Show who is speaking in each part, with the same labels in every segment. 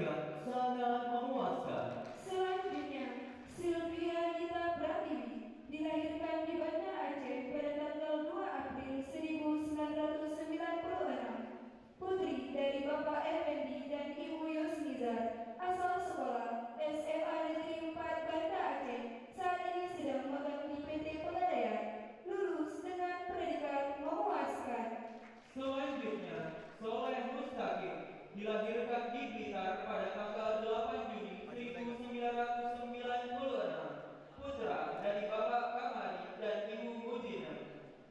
Speaker 1: predikat sangat memuaskan.
Speaker 2: Selanjutnya, Sylvia Gita Pratiwi dilahirkan di Banda Aceh pada tanggal 2 April 1996. Putri dari Bapak Effendi dan Ibu Yusnizar, asal sekolah SMA Negeri 4 Banda Aceh, saat ini sedang magang di PT Pegadaian, lulus dengan predikat memuaskan.
Speaker 1: Selanjutnya, Soleh Mustaqim dilahirkan di Blitar pada tanggal 8 Juni 1996. Putra dari Bapak Kamari dan Ibu Mujina,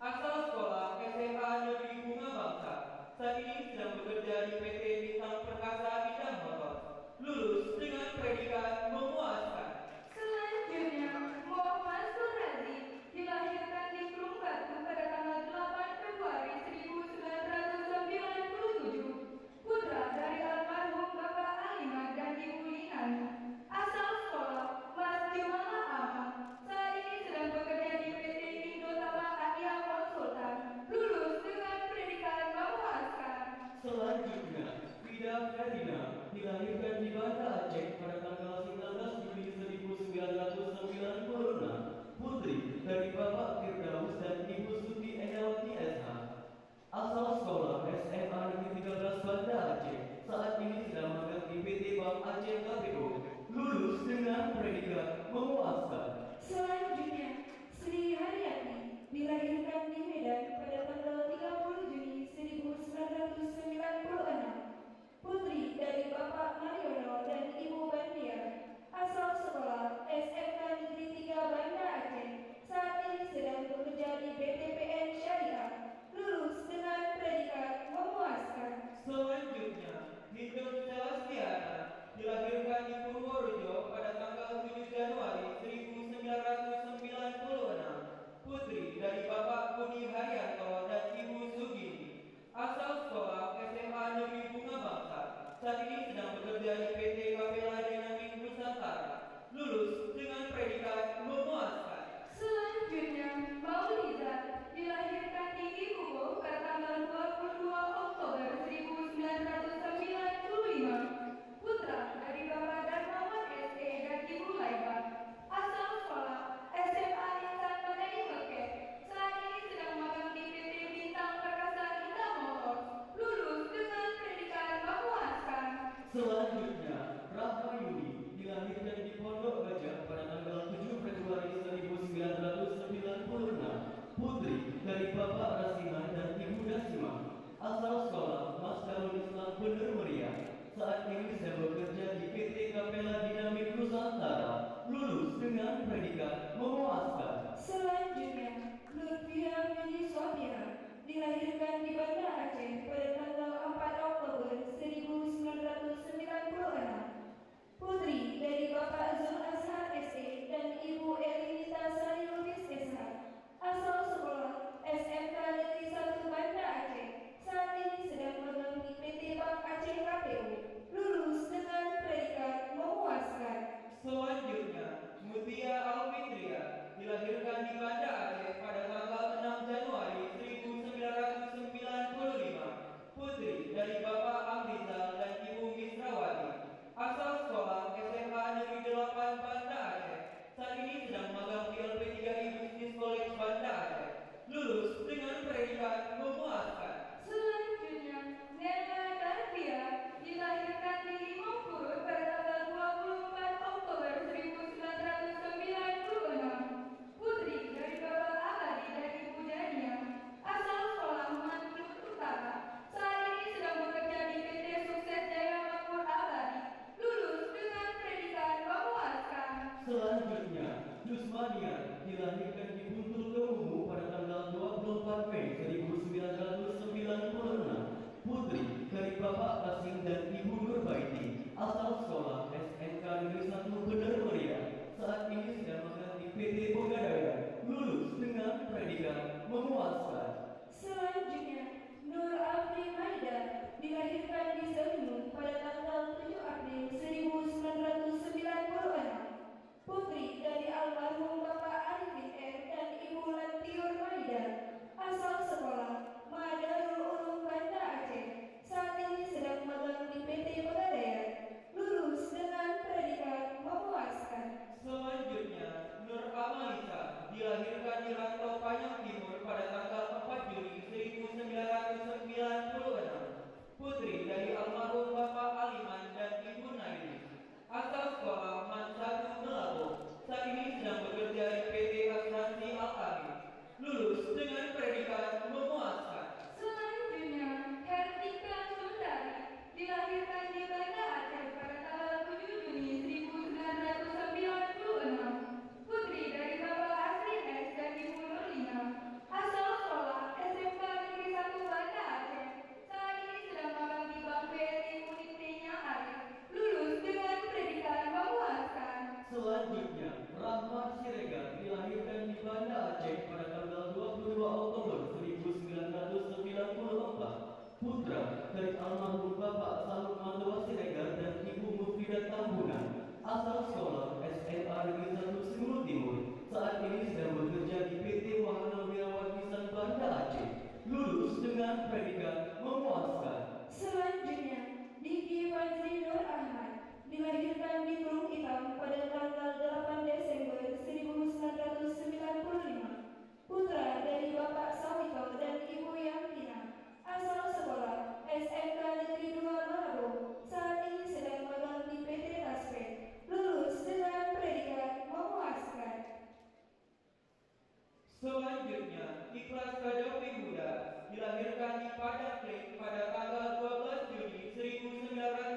Speaker 1: asal sekolah SMA Negeri Bunga Bangsa. Saat ini sedang bekerja di PT Bintang Perkasa Bidang Motor, lulus dengan predikat memuaskan.
Speaker 2: Selanjutnya, Muhammad Surrazi dilahirkan di Gunung Batu pada tanggal 8 Februari 1997. Putra dari almarhum Bapak Aliman dan Ibu Linani, asal sekolah Mas Jumala Amal. Saat ini sedang bekerja di PT Indotama Adia Konsultan, lulus dengan predikat memuaskan.
Speaker 1: Selanjutnya, Vida Ferdina dilahirkan di Banda Aceh pada tanggal 19 Juli 1996. Putri dari Bapak Firdaus dan Ibu Suti Endawati SH, asal sekolah SMA Negeri 13 Banda Aceh. Saat ini sedang magang di PT Bank Aceh KPO, lulus dengan predikat memuaskan.
Speaker 2: Selanjutnya, Sri Haryati dilahirkan di Medan pada tanggal 30 Juni 1996. Putri dari Bapak Mariono dan Ibu Bandia, asal sekolah SMK Negeri 3 Banda Aceh. Saat ini sedang bekerja di BTPN Syariah, lulus dengan predikat memuaskan.
Speaker 1: Selanjutnya, Hidung Celestiana dilahirkan di Purworejo pada tanggal 7 Januari 1996. Putri dari Bapak Budi Haryanto dan Ibu Sugini, asal sekolah SMA Negeri Bunga Bangsa. Saat ini sedang bekerja di PT Kapela Dynamic Nusantara, lulus dengan predikat memuaskan.
Speaker 2: Selanjutnya, Mauliza dilahirkan di Ibugo pada tanggal 22 Oktober 1995. Putra dari Bapak Darmawan SE dan Ibu Laiba, asal sekolah SMA Insan Madani Mekeh. Saat ini sedang magang di PT Bintang Perkasa Indah Motor, lulus dengan predikat memuaskan.
Speaker 1: Selanjutnya, Rahma Yuni dilahirkan di Pondok Gajah pada tanggal 7 Februari 1996. Putri dari Bapak Rasima dan Ibu Dasima, asal sekolah Mas Darul Islam Bener Meriah. Saat ini sedang bekerja di PT Kapela Dynamic Nusantara, lulus dengan predikat memuaskan.
Speaker 2: Selanjutnya, Lutfia Mini Sofia dilahirkan di Banda Aceh pada tanggal 4 Oktober 1996. Putri dari Bapak Zul Azhar SE dan Ibu Elinita Sari Lubis SH, asal sekolah SMK Negeri 1 Banda Aceh. Saat ini sedang magang di PT Bank Aceh KPO, lulus dengan predikat memuaskan.
Speaker 1: Selanjutnya, Mutia Alfitria dilahirkan di Banda Aceh pada tanggal 6 Januari 1995. Putri dari Bapak Amrizal dan Ibu Misrawati, asal sekolah SMA Negeri 8 Banda Aceh. Saat ini sedang magang di LP3I Business College Banda Aceh, lulus dengan predikat memuaskan.
Speaker 2: Selanjutnya, Nena Darvia dilahirkan di Limau Purut pada tanggal 24 Oktober 1996. Putri dari Bapak Abadi dan Ibu Jania, asal sekolah Manjut Utara. Saat ini sedang bekerja di PT Sukses Jaya Makmur Abadi, lulus dengan predikat memuaskan.
Speaker 1: Selanjutnya, Yusmania dilahirkan di Buntul Kemumu pada tanggal 24 Mei 1996. Putri dari Bapak Kasim dan Ibu Nurbaiti, asal sekolah SMK Negeri 1 Bener Meriah. Saat ini sedang magang di PT Pegadaian, lulus dengan predikat memuaskan.
Speaker 2: Selanjutnya, Nur Afri Maida dilahirkan di Selinu pada tanggal 7 April 1996. Putri dari almarhum Bapak Arifin R dan Ibu Lantiur Maida, asal sekolah Madarul Ulum Banda Aceh. Saat ini sedang magang di PT Pegadaian,
Speaker 1: asal sekolah SMA Negeri 1 Sengguru Timur. Saat ini sedang bekerja di PT Wahana Wirausaha Banda Aceh. Lulus dengan predikat memuaskan.
Speaker 2: Selanjutnya, Diki Fajri Nur Ahmad dilahirkan di Teluk Hitam pada tanggal 8 Desember 1995. Putra dari Bapak Sawito dan Ibu Yamina. Asal sekolah SMK Negeri 2 Malabo. Saat ini sedang magang di PT Taspen. Lulus dengan predikat memuaskan.
Speaker 1: Selanjutnya, Ikhlas Kadapi Muda dilahirkan di Padang Kling pada tanggal 12 Juni 1995.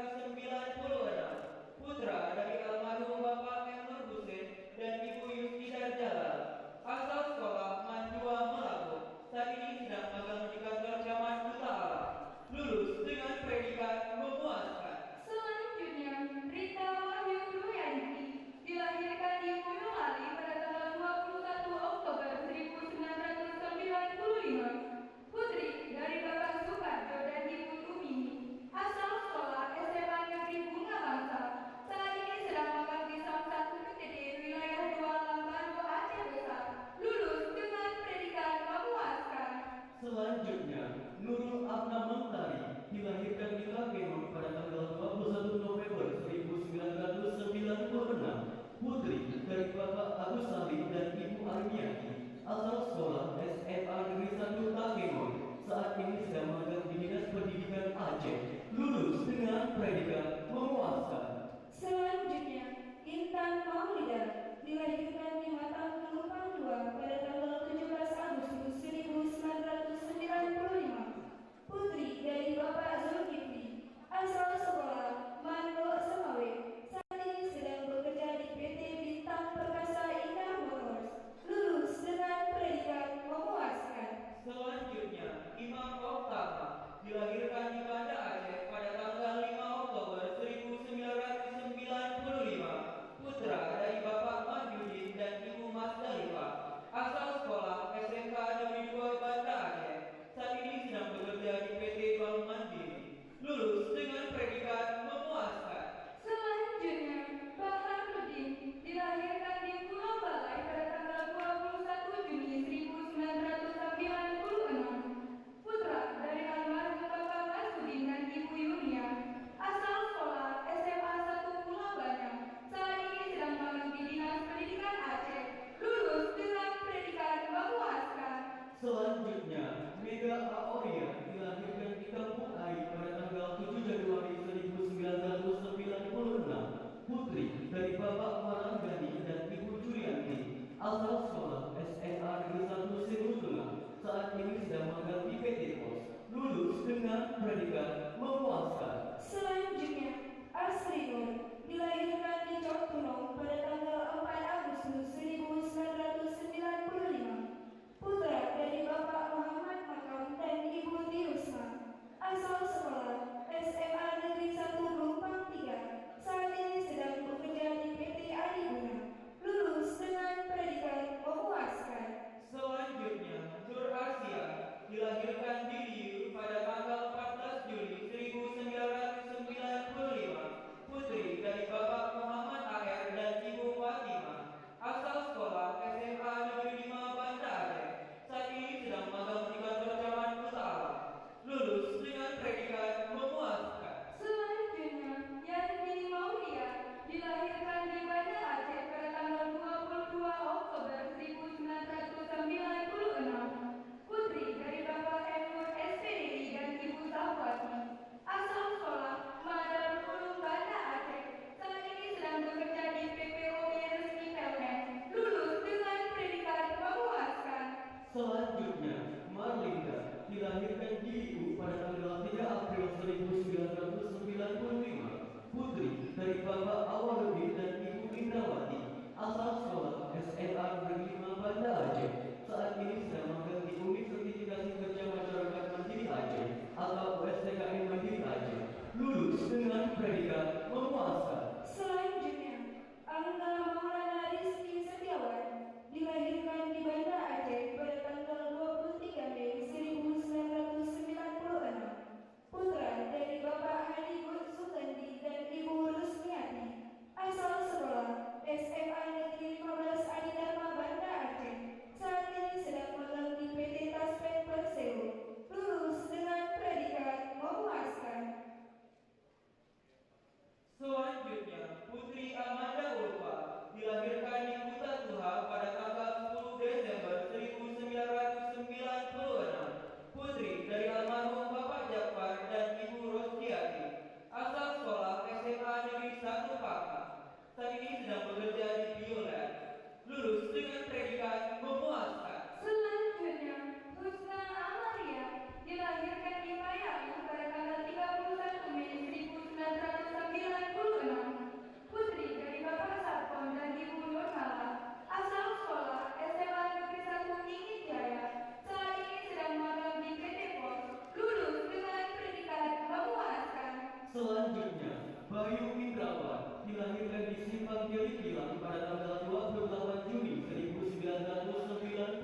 Speaker 1: Bayu Indrawan dilahirkan di Simpang Kiri Kilang pada tanggal 28 Juni 1995.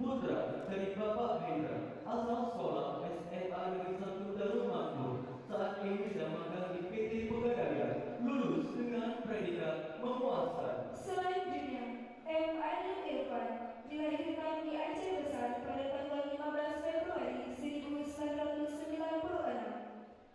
Speaker 1: Putra dari Bapak Hendra, asal sekolah SMA Negeri 1 Darul Makmur. Saat ini sedang magang di PT Pegadaian, lulus dengan predikat memuaskan.
Speaker 2: Selanjutnya, M. Adil Irfan dilahirkan di Aceh Besar pada tanggal 15 Februari 1996.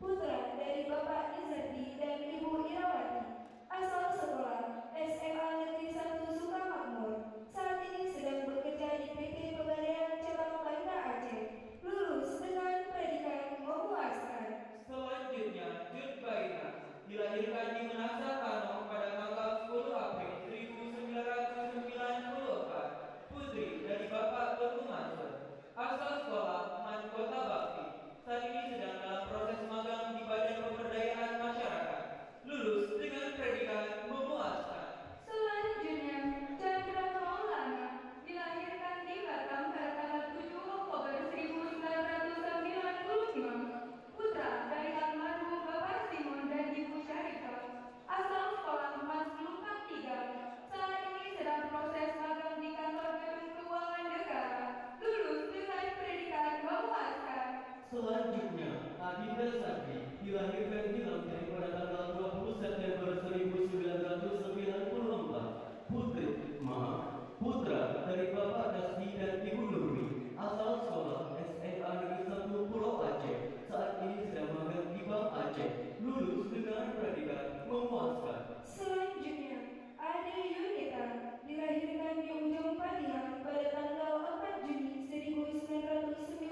Speaker 2: Putra dari Bapak Izadi dan Ibu Irawati, asal sekolah SMA Negeri 1 Sukamakmur. Saat ini sedang bekerja di PT Pegadaian Cabang Banda Aceh, lulus dengan predikat memuaskan.
Speaker 1: Selanjutnya, Jud Baina dilahirkan di Menasa Kano pada tanggal 10 April 1994. Putri dari Bapak Teguh Mansur, asal sekolah Man Kota Bakti. Saat ini sedang dalam proses magang di Badan Pemberdayaan Masyarakat, lulus dengan predikat memuaskan.
Speaker 2: Selanjutnya, Chandra Maulana dilahirkan di Batam pada tanggal 7 Oktober 1995. Putra dari almarhum Bapak Simon dan Ibu Syarifah, asal sekolah Maslumah 3. Saat ini sedang proses magang di kantor Gedung Keuangan Negara, lulus dengan predikat memuaskan.
Speaker 1: Selanjutnya, Adinda Sakti dilahirkan di Lampung pada tanggal 20 September 1994. Putra dari Bapak Dasdi dan Ibu Nurmi, asal sekolah SMA Negeri 1 Pulau Aceh. Saat ini sedang magang di Bank Aceh, lulus dengan predikat memuaskan.
Speaker 2: Selanjutnya, Ade Yunita dilahirkan di Ujung Padihan pada tanggal 4 Juni 1996.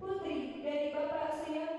Speaker 2: Putri dari Bapak Suyanto